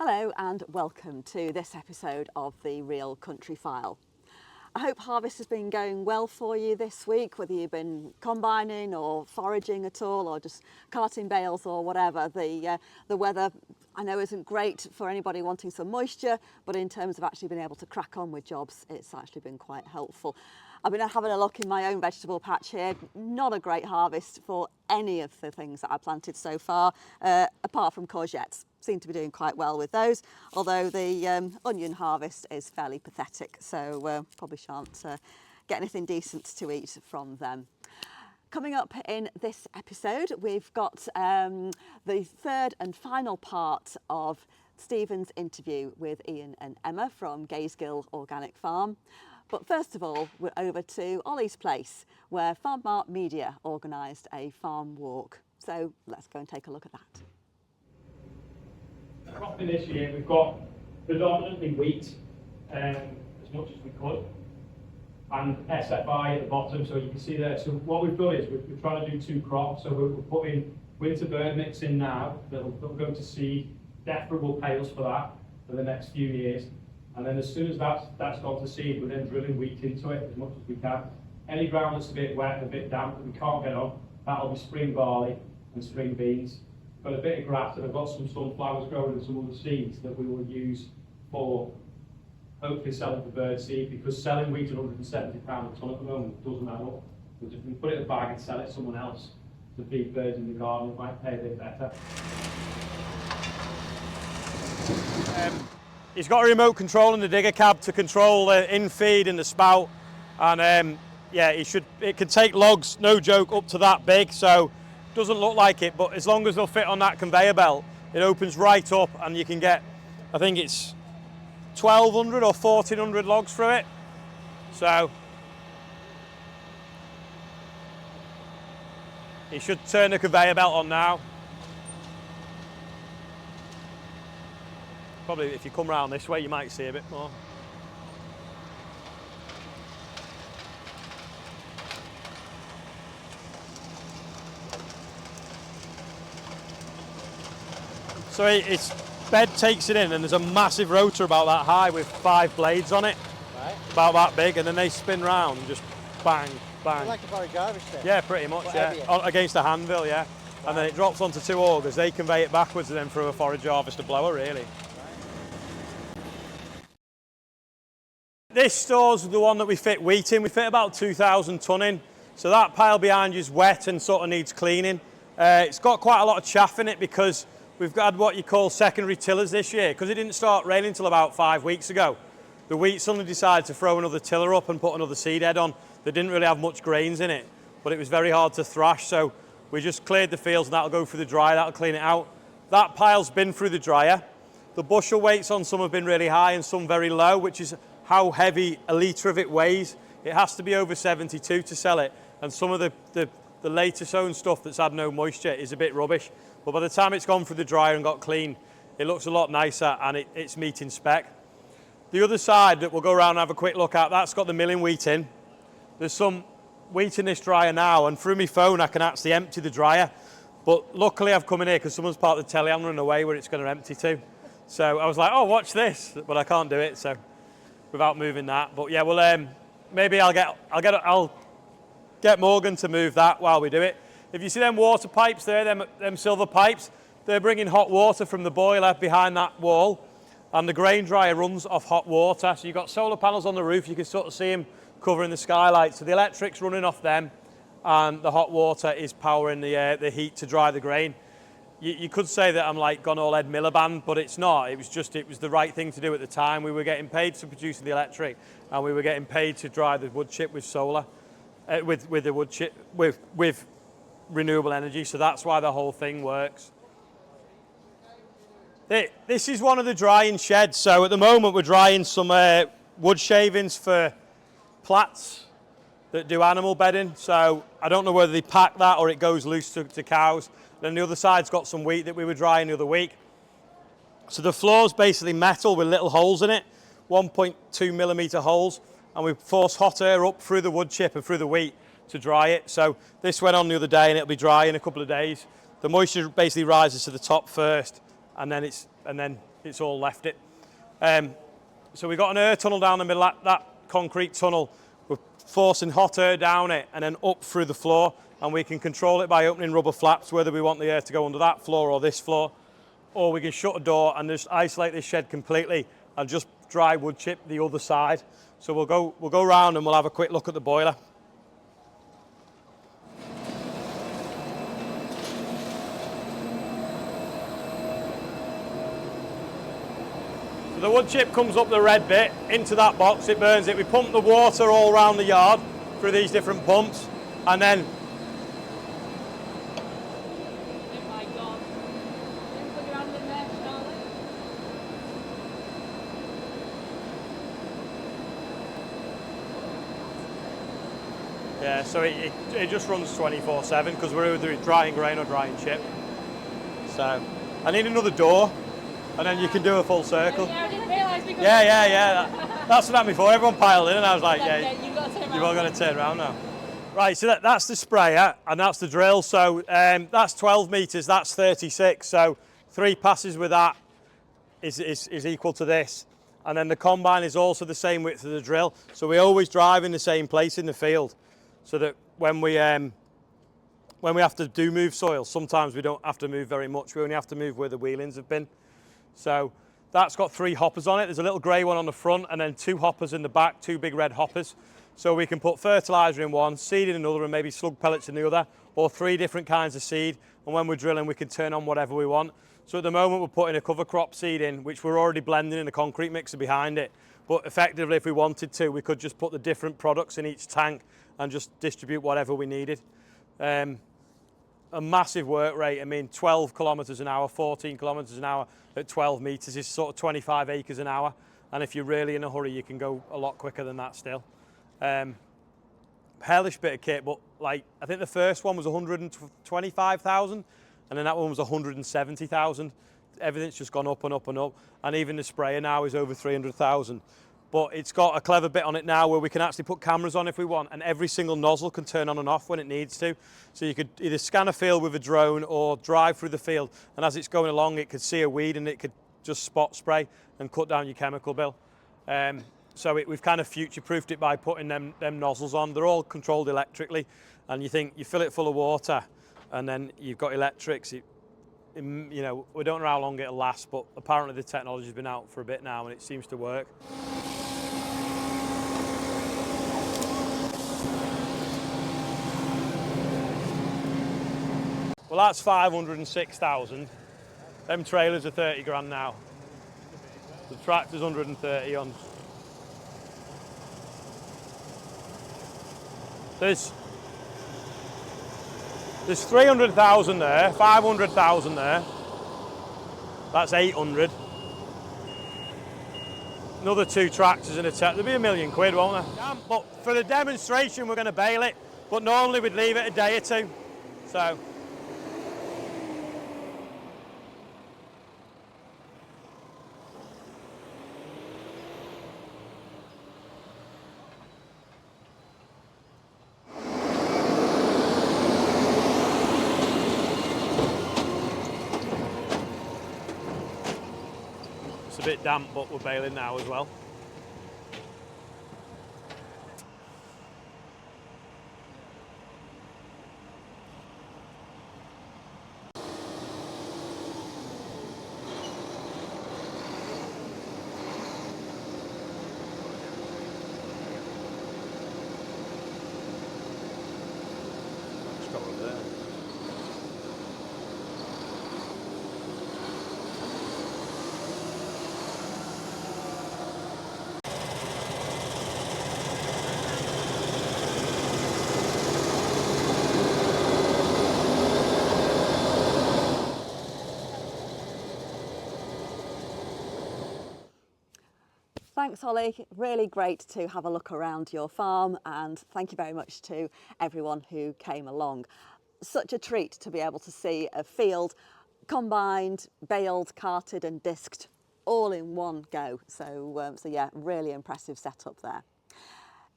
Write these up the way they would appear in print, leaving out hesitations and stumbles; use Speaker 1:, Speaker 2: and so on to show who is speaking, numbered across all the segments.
Speaker 1: Hello and welcome to this episode of the Real Country File. I hope harvest has been going well for you this week, whether you've been combining or foraging at all or just carting bales or whatever. The weather I know isn't great for anybody wanting some moisture, but in terms of actually being able to crack on with jobs, it's actually been quite helpful. I've been having a look in my own vegetable patch here. Not a great harvest for any of the things that I planted so far, apart from courgettes. Seem to be doing quite well with those, although the onion harvest is fairly pathetic, so probably shan't get anything decent to eat from them. Coming up in this episode, we've got the third and final part of Stephen's interview with Ian and Emma from Gazegill Organic Farm. But first of all, we're over to Olly's place, where Farm Mart Media organised a farm walk. So let's go and take a look at that.
Speaker 2: Cropping this year, we've got predominantly wheat, as much as we could, and SFI at the bottom, so you can see there. So what we've done is we're trying to do two crops. So we're putting winter bird mix in now, that'll go to seed, deferable pails for that for the next few years. And then as soon as that's gone to seed, we're then drilling wheat into it as much as we can. Any ground that's a bit wet, a bit damp that we can't get on, that'll be spring barley and spring beans. Got a bit of grass, and I've got some sunflowers growing and some other seeds that we will use for hopefully selling for bird seed, because selling wheat at £170 a tonne at the moment doesn't add up. But if we put it in a bag and sell it to someone else to feed birds in the garden, it might pay a bit better. He's got a remote control in the digger cab to control the in-feed and the spout, and yeah, it can take logs, no joke, up to that big, so doesn't look like it, but as long as they'll fit on that conveyor belt, it opens right up and you can get, I think it's 1,200 or 1,400 logs through it. So it should turn the conveyor belt on now. Probably if you come round this way, you might see a bit more. So its bed takes it in, and there's a massive rotor about that high with 5 blades on it, right, about that big, and then they spin round and just bang, bang.
Speaker 3: Like a forage harvester?
Speaker 2: Yeah, pretty much,
Speaker 3: but
Speaker 2: yeah. Against a handbill, yeah. Right. And then it drops onto 2 augers, they convey it backwards and then through a forage harvester blower, really. Right. This store's the one that we fit wheat in. We fit about 2,000 tonne in, so that pile behind you is wet and sort of needs cleaning. It's got quite a lot of chaff in it because we've had what you call secondary tillers this year, because it didn't start raining until about 5 weeks ago. The wheat suddenly decided to throw another tiller up and put another seed head on that didn't really have much grains in it, but it was very hard to thrash, so we just cleared the fields and that'll go through the dryer, that'll clean it out. That pile's been through the dryer. The bushel weights on some have been really high and some very low, which is how heavy a litre of it weighs. It has to be over 72 to sell it, and some of the later sown stuff that's had no moisture is a bit rubbish. But by the time it's gone through the dryer and got clean, it looks a lot nicer and it's meeting spec. The other side that we'll go around and have a quick look at, that's got the milling wheat in. There's some wheat in this dryer now, and through my phone I can actually empty the dryer. But luckily I've come in here because someone's parked the telly and run away where it's going to empty to. So I was like, oh, watch this, but I can't do it, so without moving that. But yeah, well, maybe I'll get Morgan to move that while we do it. If you see them water pipes there, them silver pipes, they're bringing hot water from the boiler behind that wall, and the grain dryer runs off hot water. So you've got solar panels on the roof, you can sort of see them covering the skylight. So the electric's running off them, and the hot water is powering the heat to dry the grain. You could say that I'm like gone all Ed Miliband, but it's not. It was the right thing to do at the time. We were getting paid for producing the electric, and we were getting paid to dry the wood chip with solar, with the wood chip with renewable energy, so that's why the whole thing works. This is one of the drying sheds, so at the moment we're drying some wood shavings for plats that do animal bedding, so I don't know whether they pack that or it goes loose to cows. Then the other side's got some wheat that we were drying the other week. So the floor's basically metal with little holes in it, 1.2mm holes, and we force hot air up through the wood chip and through the wheat to dry it. So this went on the other day and it'll be dry in a couple of days. The moisture basically rises to the top first, and then it's all left it. So we've got an air tunnel down the middle, that concrete tunnel. We're forcing hot air down it and then up through the floor, and we can control it by opening rubber flaps, whether we want the air to go under that floor or this floor, or we can shut a door and just isolate this shed completely and just dry wood chip the other side. So we'll go round and we'll have a quick look at the boiler. The wood chip comes up the red bit into that box, it burns it. We pump the water all around the yard through these different pumps, and then
Speaker 3: Oh my God. Put your hand in there, Charlotte.
Speaker 2: yeah, so it just runs 24/7 because we're either drying grain or drying chip. So I need another door, and then you can do a full circle.
Speaker 3: Yeah, I didn't realise we could.
Speaker 2: Yeah. That's what happened before. Everyone piled in, and I was like,
Speaker 3: Yeah,
Speaker 2: yeah,
Speaker 3: you've got to turn
Speaker 2: you've
Speaker 3: around.
Speaker 2: all got to turn around now. Right, so that's the sprayer, and that's the drill. So that's 12 metres, that's 36. So 3 passes with that is equal to this. And then the combine is also the same width as the drill. So we always drive in the same place in the field, so that when we have to move soil, sometimes we don't have to move very much. We only have to move where the wheelings have been. So that's got 3 hoppers on it. There's a little grey one on the front and then 2 hoppers in the back, 2 big red hoppers. So we can put fertiliser in one, seed in another, and maybe slug pellets in the other, or 3 different kinds of seed. And when we're drilling, we can turn on whatever we want. So at the moment, we're putting a cover crop seed in, which we're already blending in a concrete mixer behind it. But effectively, if we wanted to, we could just put the different products in each tank and just distribute whatever we needed. A massive work rate. I mean, 12 kilometres an hour, 14 kilometres an hour at 12 metres is sort of 25 acres an hour. And if you're really in a hurry, you can go a lot quicker than that still. Hellish bit of kit, but like, I think the first one was 125,000 and then that one was 170,000. Everything's just gone up and up and up. And even the sprayer now is over 300,000. But it's got a clever bit on it now where we can actually put cameras on if we want, and every single nozzle can turn on and off when it needs to. So you could either scan a field with a drone or drive through the field, and as it's going along, it could see a weed and it could just spot spray and cut down your chemical bill. So we've kind of future-proofed it by putting them nozzles on. They're all controlled electrically, and you think you fill it full of water, and then you've got electrics. You know, we don't know how long it'll last, but apparently the technology's been out for a bit now, and it seems to work. Well, that's 506,000. Them trailers are 30 grand now. The tractor's 130 on. There's 300,000 there, 500,000 there. That's 800. Another 2 tractors and a there'll be £1 million, won't there? But for the demonstration, we're going to bale it. But normally we'd leave it a day or 2. So. It's a bit damp, but we're baling now as well. Let's go over there.
Speaker 1: Thanks, Ollie. Really great to have a look around your farm, and thank you very much to everyone who came along. Such a treat to be able to see a field combined, baled, carted and disked all in one go. So yeah, really impressive setup there.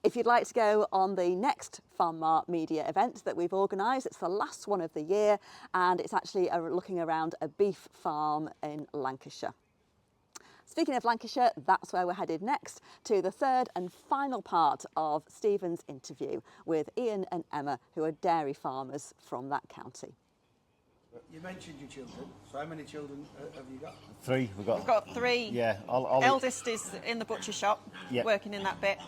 Speaker 1: If you'd like to go on the next Farm Mart Media event that we've organised, it's the last one of the year, and it's actually looking around a beef farm in Lancashire. Speaking of Lancashire, that's where we're headed next, to the third and final part of Stephen's interview with Ian and Emma, who are dairy farmers from that county.
Speaker 4: You mentioned your children, so how many children have you got?
Speaker 5: 3,
Speaker 3: We've got 3.
Speaker 5: Yeah,
Speaker 3: Eldest is in the butcher shop,
Speaker 5: Yeah.
Speaker 3: working in that bit.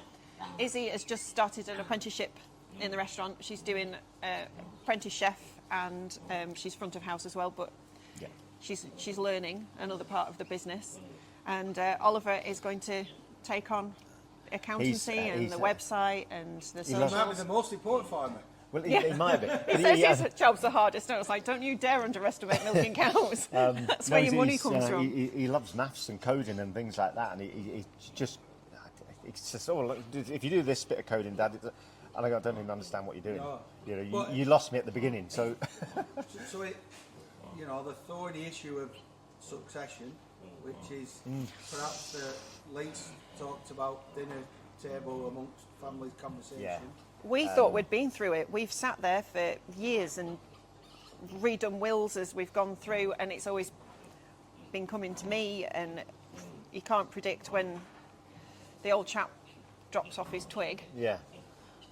Speaker 3: Izzy has just started an apprenticeship in the restaurant. She's doing apprentice chef, and she's front of house as well, but
Speaker 5: yeah.
Speaker 3: she's learning another part of the business. And Oliver is going to take on accountancy and the website and the
Speaker 4: He might be
Speaker 3: socials.
Speaker 4: the most important farmer.
Speaker 5: Well, he might be.
Speaker 3: He says his job's the hardest. And I was like, don't you dare underestimate milking cows. That's where your money comes from.
Speaker 5: He loves maths and coding and things like that, and he just, it's just, oh, look, if you do this bit of coding, Dad, and I don't even understand what you're doing.
Speaker 4: No.
Speaker 5: You
Speaker 4: But-
Speaker 5: you lost me at the beginning, so.
Speaker 4: So it, the thorny issue of succession, which is perhaps the least talked about dinner table amongst family conversation.
Speaker 5: Yeah.
Speaker 3: We thought we'd been through it. We've sat there for years and redone wills as we've gone through, and it's always been coming to me, and you can't predict when the old chap drops off his twig.
Speaker 5: Yeah.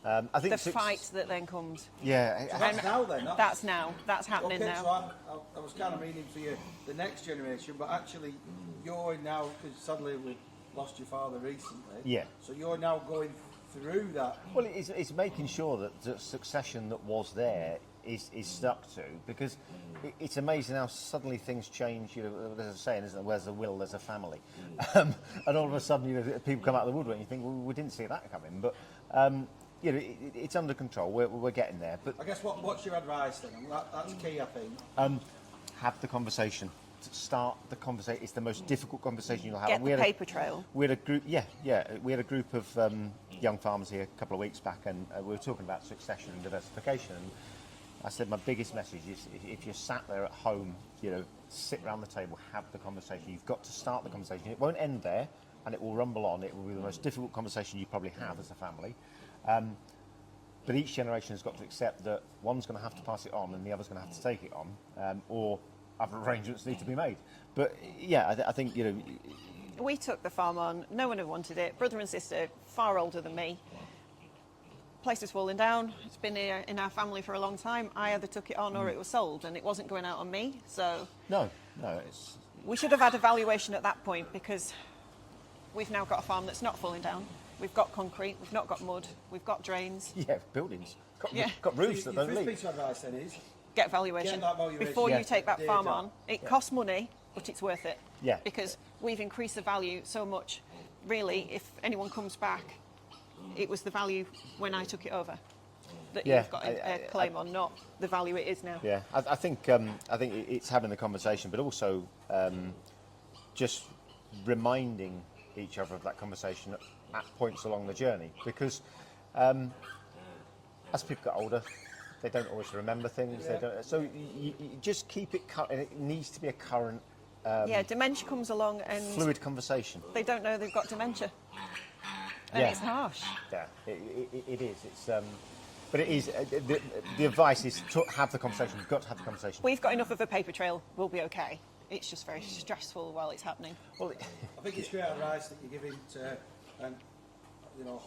Speaker 5: I think
Speaker 3: The fight that then comes.
Speaker 5: Yeah.
Speaker 4: So that's now then.
Speaker 3: That's now. That's happening
Speaker 4: okay,
Speaker 3: now.
Speaker 4: so I was kind of meaning for you, the next generation, but actually you're now, because sadly we've lost your father recently.
Speaker 5: Yeah.
Speaker 4: So you're now going through that.
Speaker 5: Well, it's making sure that the succession that was there is stuck to, because it's amazing how suddenly things change. There's a saying, isn't there? Where's a will, there's a family. And all of a sudden, people come out of the woodwork and you think, well, we didn't see that coming. But, it's under control. We're getting there. But
Speaker 4: I guess what's your advice then? That's key, I think.
Speaker 5: have the conversation. Start the conversation. It's the most difficult conversation you'll have.
Speaker 3: Get the paper trail.
Speaker 5: We had a group, we had a group of young farmers here a couple of weeks back, and we were talking about succession and diversification. And I said my biggest message is if you're sat there at home, sit around the table, have the conversation. You've got to start the conversation. It won't end there, and it will rumble on. It will be the most difficult conversation you probably have as a family. But each generation has got to accept that one's going to have to pass it on and the other's going to have to take it on, or other arrangements need to be made. But yeah, I think
Speaker 3: We took the farm on. No one had wanted it. Brother and sister, far older than me. Place was falling down. It's been here in our family for a long time. I either took it on or it was sold, and it wasn't going out on me. So
Speaker 5: no, it's
Speaker 3: we should have had a valuation at that point, because we've now got a farm that's not falling down. We've got concrete. We've not got mud. We've got drains.
Speaker 5: buildings,
Speaker 3: Yeah.
Speaker 5: got roofs
Speaker 4: So
Speaker 5: that
Speaker 4: your
Speaker 5: don't
Speaker 4: first
Speaker 5: leak.
Speaker 4: piece of advice then is
Speaker 3: Get valuation.
Speaker 4: Get that valuation.
Speaker 3: Before
Speaker 5: Yeah.
Speaker 3: you take that
Speaker 4: Data.
Speaker 3: farm on. It costs money, but it's worth it.
Speaker 5: Yeah.
Speaker 3: Because we've increased the value so much. Really, if anyone comes back, it was the value when I took it over that
Speaker 5: Yeah,
Speaker 3: you've got a claim on, not the value it is now.
Speaker 5: Yeah, I think it's having the conversation, but also just reminding each other of that conversation at points along the journey, because as people get older, they don't always remember things.
Speaker 4: Yeah.
Speaker 5: They don't. So you just keep it current. It needs to be a current,
Speaker 3: Yeah, dementia comes along and
Speaker 5: fluid conversation.
Speaker 3: they don't know they've got dementia. And
Speaker 5: Yeah.
Speaker 3: it's harsh.
Speaker 5: Yeah, it is. It's but it is. The advice is to have the conversation. You've got to have the conversation.
Speaker 3: We've got enough of a paper trail, we'll be okay. It's just very stressful while it's happening.
Speaker 5: Well,
Speaker 4: I think it's great advice that you're giving to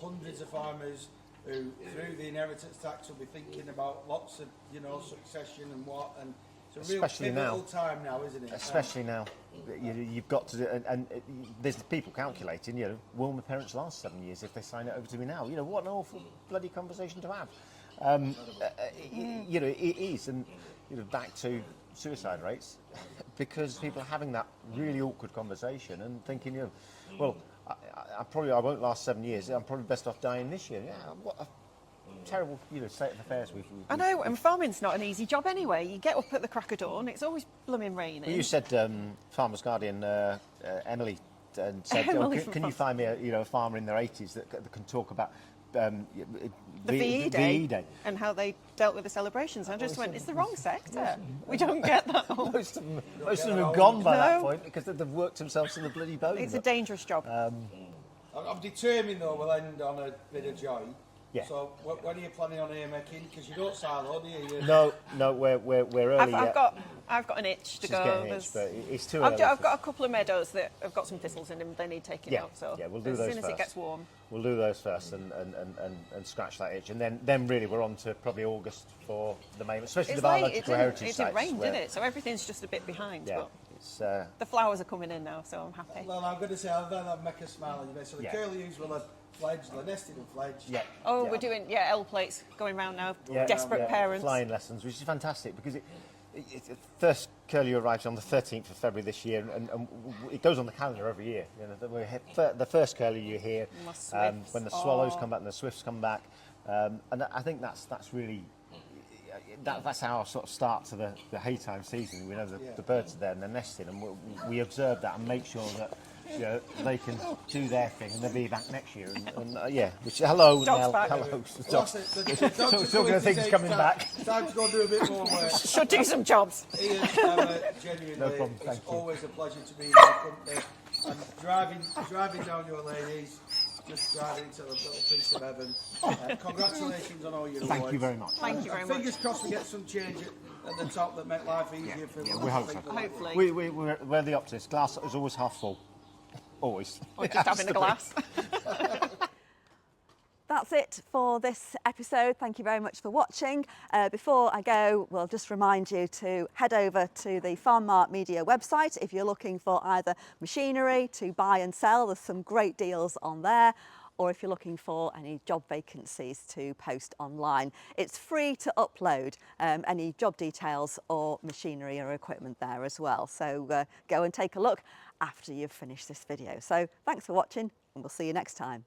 Speaker 4: hundreds of farmers who, through the inheritance tax, will be thinking about lots of succession and what, and it's a real
Speaker 5: Especially
Speaker 4: pivotal
Speaker 5: now.
Speaker 4: time now, isn't it?
Speaker 5: Especially now, you've got to do, and there's people calculating. Will my parents last 7 years if they sign it over to me now? What an awful bloody conversation to have. It is, and back to suicide rates, because people are having that really awkward conversation and thinking, well, I won't last 7 years. I'm probably best off dying this year. Yeah, what a terrible, state of affairs we've
Speaker 3: I know, and farming's not an easy job anyway. You get up at the crack of dawn, it's always blooming raining.
Speaker 5: Well, you said Farmer's Guardian, Emily, and said,
Speaker 3: Emily
Speaker 5: can you find me a farmer in their 80s that can talk about
Speaker 3: the VE
Speaker 5: VE
Speaker 3: Day and how they dealt with the celebrations. I just went, it's the wrong sector. We don't get that.
Speaker 5: Most of them have gone by that
Speaker 3: No.
Speaker 5: point because they've worked themselves to the bloody bone.
Speaker 3: It's a dangerous job.
Speaker 4: I'm determined though we'll end on a bit of joy.
Speaker 5: Yeah.
Speaker 4: So when are you planning on haymaking? Because you don't silo, do you?
Speaker 5: No, we're early.
Speaker 3: I've got an itch to
Speaker 5: She's
Speaker 3: go.
Speaker 5: getting itch, but it's too early.
Speaker 3: I've got a couple of meadows that have got some thistles in them. They need taking out. So
Speaker 5: yeah, we'll do
Speaker 3: as
Speaker 5: those
Speaker 3: soon as
Speaker 5: first.
Speaker 3: it gets warm.
Speaker 5: We'll do those first and scratch that itch, and then really we're on to probably August for the main, especially
Speaker 3: It's
Speaker 5: the
Speaker 3: late.
Speaker 5: biological heritage
Speaker 3: It
Speaker 5: sites.
Speaker 3: didn't rain,
Speaker 5: where-
Speaker 3: did it? So everything's just a bit behind.
Speaker 5: Yeah,
Speaker 3: But
Speaker 5: it's
Speaker 3: the flowers are coming in now, so I'm happy.
Speaker 4: Well, I'm going to say I'll make a smile on your face. So the
Speaker 5: Yeah.
Speaker 4: curlews will have fledged, they're nested and fledged.
Speaker 5: yeah.
Speaker 3: Oh,
Speaker 5: yeah.
Speaker 3: we're doing L plates going round now.
Speaker 5: Yeah,
Speaker 3: Desperate
Speaker 5: yeah,
Speaker 3: parents.
Speaker 5: flying lessons, which is fantastic because it first curlew arrives on the 13th of February this year, and it goes on the calendar every year. You know, the first curlew you hear when the swallows come back and the swifts come back, and I think that's really. That's our sort of start to the haytime season. We know the birds are there and they're nesting, and we observe that and make sure that they can do their thing, and they'll be back next year. Hello,
Speaker 3: Dog's
Speaker 5: Nell.
Speaker 3: back.
Speaker 5: Hello.
Speaker 4: Well, that's it. The dogs are
Speaker 5: Talking of things coming back.
Speaker 4: Time to go and do a bit more work.
Speaker 3: Should do some jobs.
Speaker 4: Ian, genuinely,
Speaker 5: No problem, thank
Speaker 4: it's
Speaker 5: you.
Speaker 4: always a pleasure to be in your company. And driving down your ladies, just driving into a little piece of heaven. Congratulations on all your awards.
Speaker 5: Thank you very much.
Speaker 3: Thank you very much.
Speaker 4: Fingers crossed we get some change at the top that make life easier for
Speaker 5: Yeah, we hope so.
Speaker 4: people.
Speaker 3: Hopefully.
Speaker 5: We're the optimists. Glass is always half full. Always.
Speaker 3: Or just having a glass.
Speaker 1: That's it for this episode. Thank you very much for watching. Before I go, we'll just remind you to head over to the Farm Mart Media website if you're looking for either machinery to buy and sell. There's some great deals on there. Or if you're looking for any job vacancies to post online. It's free to upload any job details or machinery or equipment there as well. So go and take a look after you've finished this video. So thanks for watching, and we'll see you next time.